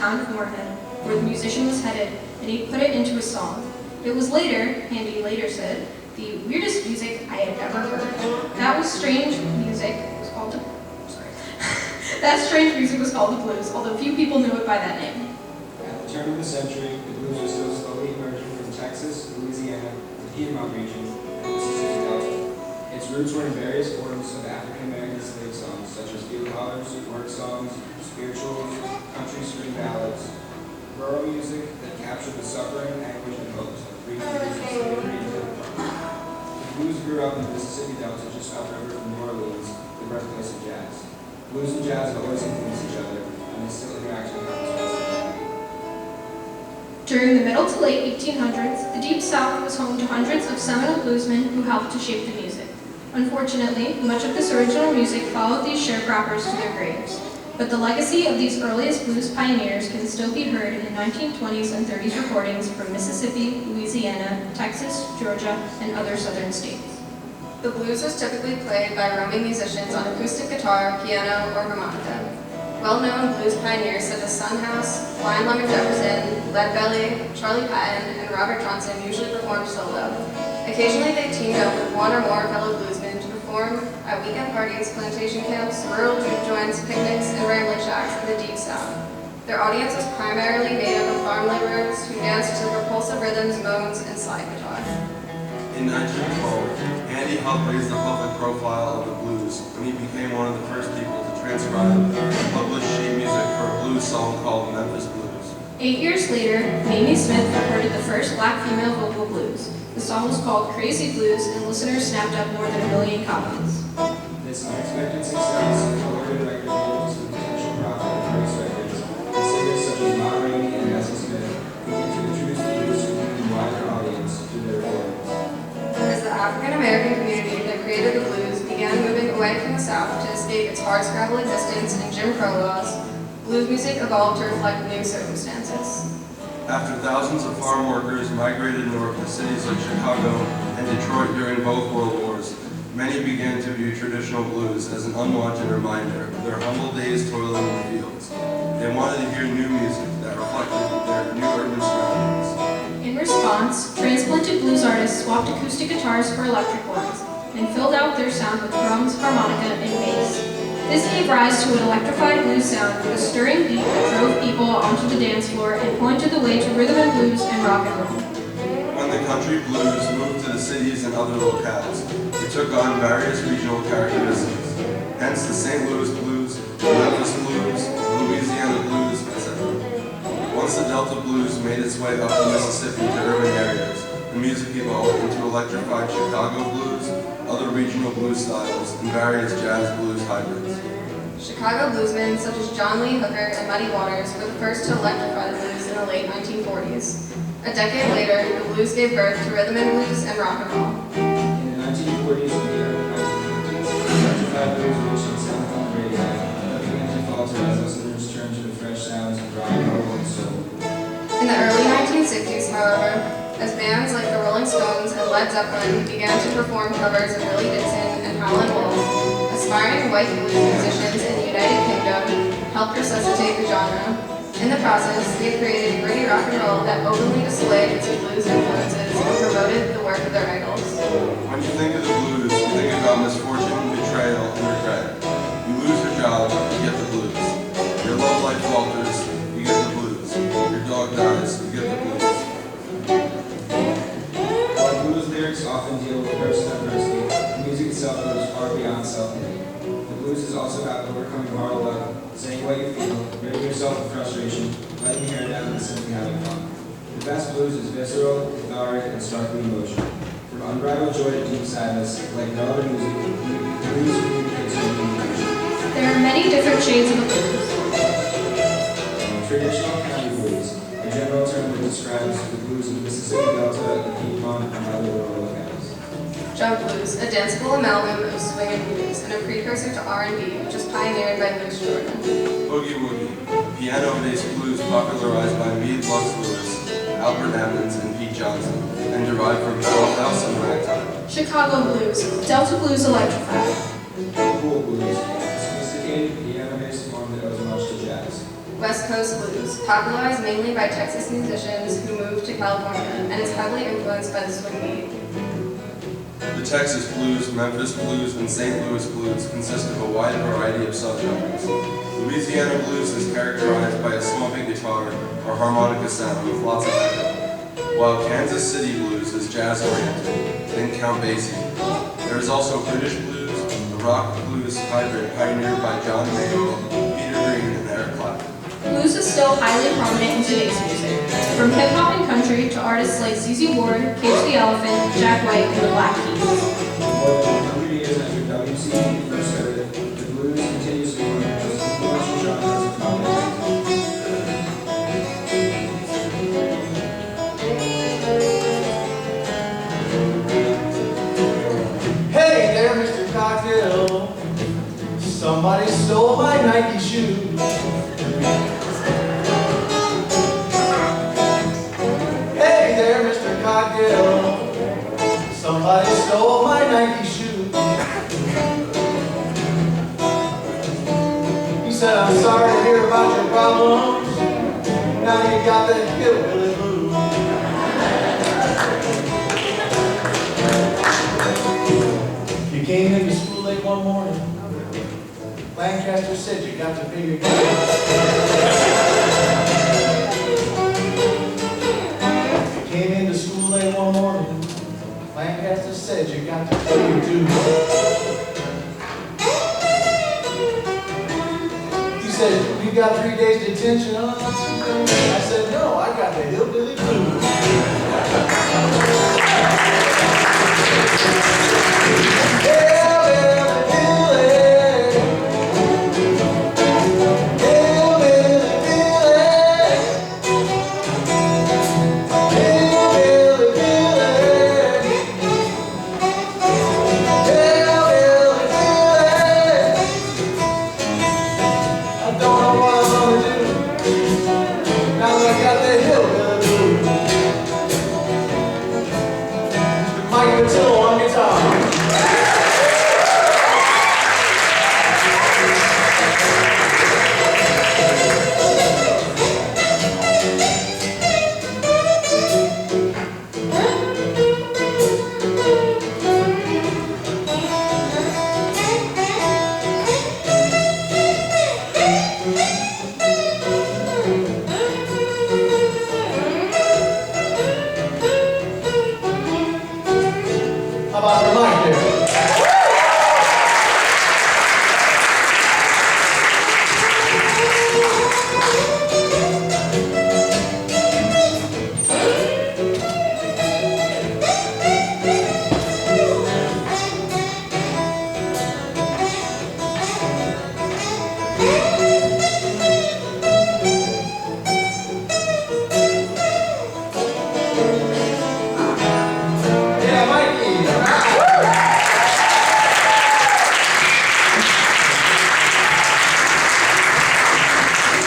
town of Moorhead, where the musician was headed, and he put it into a song. It was later, Handy later said, the weirdest music I had ever heard. That strange music was called the blues, although few people knew it by that name. At the turn of the century, the blues was still slowly emerging from Texas, Louisiana, the Piedmont region, and the Mississippi Delta. Its roots were in various forms of African-American slave songs, such as field hollers, work songs, spirituals, country string ballads, rural music that captured the suffering, anguish, and hopes of freedom of slavery and the blues grew up in the Mississippi Delta just upriver from New Orleans, the birthplace of jazz. Blues and jazz have always influenced each other, and they still interact with others. During the middle to late 1800s, the Deep South was home to hundreds of seminal bluesmen who helped to shape the music. Unfortunately, much of this original music followed these sharecroppers to their graves. But the legacy of these earliest blues pioneers can still be heard in 1920s and 30s recordings from Mississippi, Louisiana, Texas, Georgia, and other southern states. The blues was typically played by roaming musicians on acoustic guitar, piano, or harmonica. Well-known blues pioneers such as Son House, Lion Lumber Jefferson, Leadbelly, Charlie Patton, and Robert Johnson usually performed solo. Occasionally they teamed up with one or more fellow bluesmen to perform at weekend parties, plantation camps, rural juke joints, picnics, and rambling shacks in the Deep South. Their audience was primarily made up of farm laborers who danced to propulsive rhythms, moans, and slide guitar. In 1912, Andy helped raise the public profile of the blues when he became one of the first people to transcribe and publish sheet music for a blues song called Memphis Blues. 8 years later, Mamie Smith recorded the first black female vocal blues. The song was called Crazy Blues, and listeners snapped up more than 1 million copies. This unexpected success alerted record labels to potential profit and price records, and singers such as Ma Rainey and Bessie Smith began to introduce the blues to a wider audience through their recordings. As the African-American community that created the blues began moving away from the South to escape its hardscrabble existence and Jim Crow laws, blues music evolved to reflect new circumstances. After thousands of farm workers migrated north to cities like Chicago and Detroit during both World Wars, many began to view traditional blues as an unwanted reminder of their humble days toiling in the fields. They wanted to hear new music that reflected their new urban surroundings. In response, transplanted blues artists swapped acoustic guitars for electric ones and filled out their sound with drums, harmonica, and bass. This gave rise to an electrified blues sound with a stirring beat that drove people onto the dance floor and pointed the way to rhythm and blues and rock and roll. When the country blues moved to the cities and other locales, it took on various regional characteristics, hence the St. Louis blues, the Memphis blues, the Louisiana blues, etc. Once the Delta blues made its way up the Mississippi to urban areas, the music evolved into electrified Chicago blues, other regional blues styles, and various jazz blues hybrids. Chicago bluesmen such as John Lee Hooker and Muddy Waters were the first to electrify the blues in the late 1940s. A decade later, the blues gave birth to rhythm and blues and rock and roll. In the 1940s and the early 1950s, electrified blues reached its zenith on the radio, but began to falter as listeners turned to the fresh sounds of rock and roll and soul. In the early 1960s, however, as bands like the Rolling Stones and Led Zeppelin began to perform covers of Willie Dixon and Howlin' Wolf, aspiring white blues musicians in the United Kingdom helped resuscitate the genre. In the process, they created gritty rock and roll that openly displayed its blues influences and promoted the work of their idols. When you think of the blues, you think about misfortune, betrayal, and regret. You lose your job, you get the blues. Your love life falters, you get the blues. Your dog dies, you get the blues. While blues lyrics often deal with personal adversity, the music itself goes far beyond self-pity. The blues is also about overcoming hard luck, saying what you feel, ridding yourself of frustration, letting your hair down, and simply having fun. The best blues is visceral, cathartic, and starkly emotional. From unbridled joy to deep sadness, like no other music, blues communicates with emotion. There are many different shades of the blues. Traditional county blues, a general term that describes the blues of the Mississippi Delta, the Piedmont, and other rural locales. Jump blues, a danceable amalgam of swing and blues, and a precursor to R&B, which was pioneered by Louis Jordan. Boogie Woogie, a piano-based blues popularized by Meade Lux Lewis, Albert Ammons, and Pete Johnson, and derived from Bauhaus and Ragtime. Chicago blues, Delta blues electrified. Cool blues, a sophisticated piano-based form that owes much to jazz. West Coast blues, popularized mainly by Texas musicians who moved to California, and is heavily influenced by the swing beat. The Texas blues, Memphis blues, and St. Louis blues consist of a wide variety of subgenres. Louisiana blues is characterized by a swampy guitar or harmonica sound with lots of echo, while Kansas City blues is jazz-oriented. Think Count Basie. There is also British blues, a rock blues hybrid pioneered by John Mayall, Peter Green, and Eric Clapton. Blues is still highly prominent in today's music, from hip-hop and country to artists like ZZ Ward, Cage the Elephant, Jack White, and the Black Keys. More than 100 years after WCB first started, the blues continues to be one of the most influential genres of popular music. Hey there, Mr. Cocktail. Somebody stole my Nike shoe. Hey there, Mr. Cocktail. Somebody stole my Nike shoe. He said, I'm sorry to hear about your problems. Now you got the hillbilly blues. You came into school late one morning. Lancaster said you got to pay your dues. You came into school late one morning. Lancaster said you got to pay your dues. He said, you got 3 days detention, huh? I said, no, I got the hillbilly blues.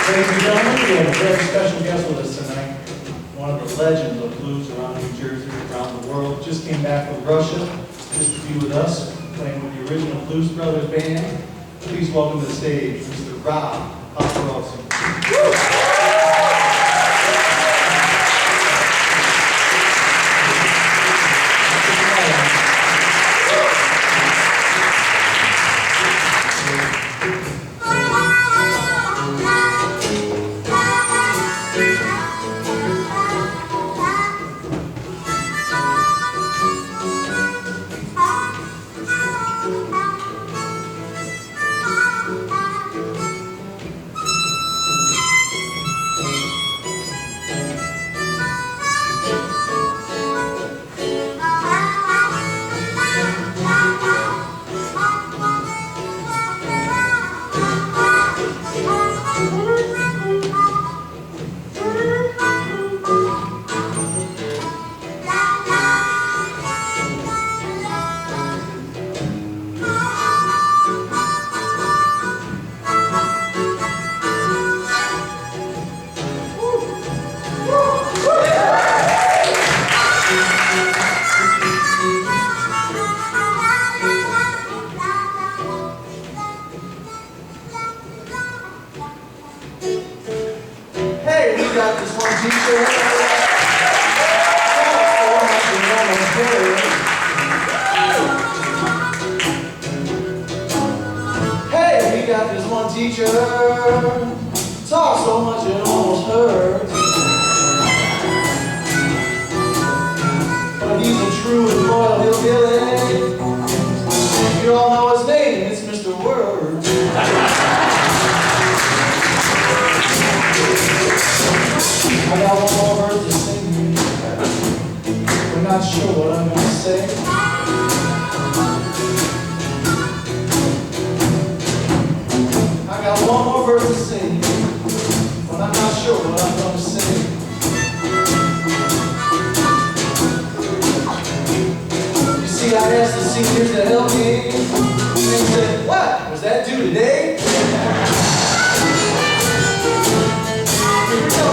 Ladies and gentlemen, we have a very special guest with us tonight. One of the legends of blues around New Jersey, around the world. Just came back from Russia, just to be with us, playing with the original Blues Brothers band. Please welcome to the stage, Mr. Rob Paparazzi. got this one teacher. Hey, we got this one teacher. Talk so much it almost hurts. But he's a true and loyal hillbilly. You all know his name, it's Mr. Words. I got one more verse to sing. I'm not sure what I'm gonna say. I got one more verse to sing, but I'm not sure what I'm gonna say. You see, I asked the seniors to help me, and they said, "What was that due today?" Here we go.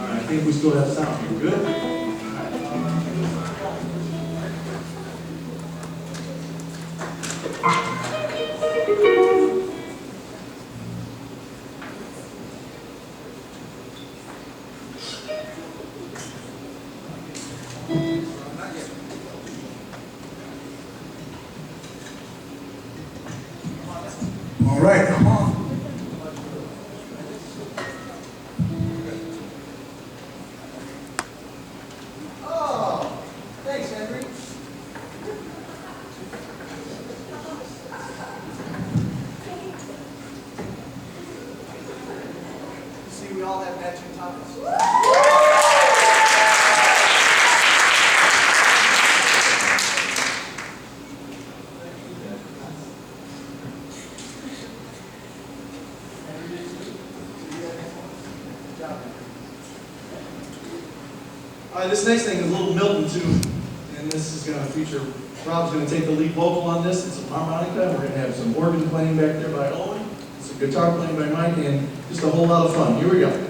I think we still have sound. You good? All right, come on. Oh, thanks, Henry. See, we all have matching topics. All right, this next thing is a little Milton tune, and this is going to feature, Rob's going to take the lead vocal on this. It's a harmonica. We're going to have some organ playing back there by Owen, some guitar playing by Mike, and just a whole lot of fun. Here we go.